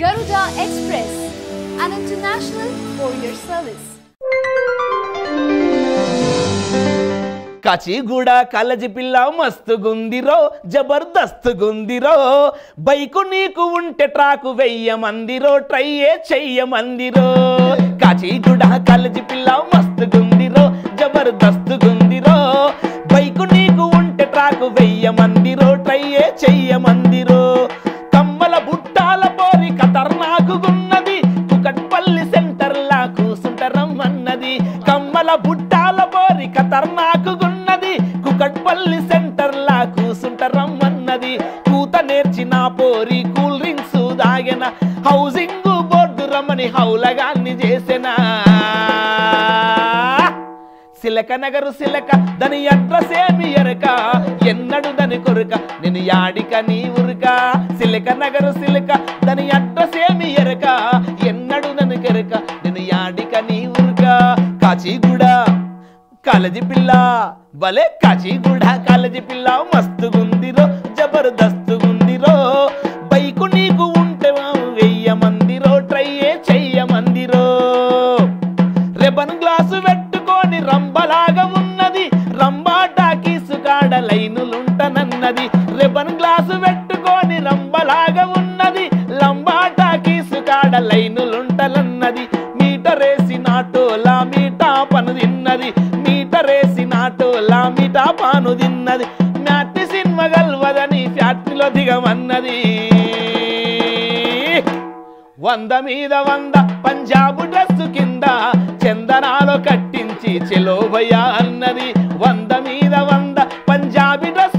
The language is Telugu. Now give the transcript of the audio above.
Garuda Express, an international courier service. Kacheguda college పిల్ల మస్తుగుందిరో జబర్దస్తుగుందిరో బైకు నీకు ఉంటే ట్రాకు వెయ్యమందిరో ట్రై చెయ్యమందిరో కాచిగూడ కాలేజీ పిల్ల మస్తుగుందిరో జబర్దస్తుగుందిరో బైకు నీకు ఉంటే ట్రాకు వెయ్యమందిరో ట్రై చెయ్యమందిరో కమ్మల బుట్టాల పోరి ఖతర్నాకుగున్నది కుకట్పల్లి సెంటర్ లా కూసుంటరమ్మన్నది కమ్మల బుట్టాల పోరి ఖతర్నాకుగున్నది కుకట్పల్లి సెంటర్ లా కూసుంటరమ్మన్నది కూత నేర్చిన పోరి కూల్ డ్రింక్స్ దాగెన హౌసింగ్ బోర్డు రమ్మని హౌలగాన్ని చేసెనా సిలక నగరు సిలక దాని అడ్రస్ ఏమి ఎరక ఎన్నడు దాని కొరక నేను యాడిక నీ ఉరక సిలక నగరు సిలక దాని అడ్రస్ ఏమి ఎరక ఎన్నడు దాని కొరక నేను యాడిక నీ ఉరక కాచిగూడ కాలేజీ పిల్ల భలే కాచిగూడ కాలేజీ పిల్ల మస్తుగుందిరో జబర్దస్తుగుందిరో బైకు నీకు ఉంటే వెయ్యమందిరో ట్రై చెయ్యమందిరో రెబన్ గ్లాసు పెట్టుకొని రంబలాగా ఉన్నది రంబా టాకీసు కాడ లైనులుంటనన్నది రెబన్ గ్లాసు పెట్టుకొని రంబలాగా ఉన్నది లంబా టాకీసు కాడ లైనులుంటనన్నది మీటరేసి నాటోలా మీటా పను తిన్నది మీటరేసి నాటోలా మీటా పాను తిన్నది మ్యాటి సినిమా గల్వదని ఫ్యాక్టరీలో దిగమన్నది 100 మీద 100 పంజాబు డ్రెస్సు కింద చందనాలో కట్టించి చెలోభయ అన్నది 100 మీద 100 పంజాబీ డ్రెస్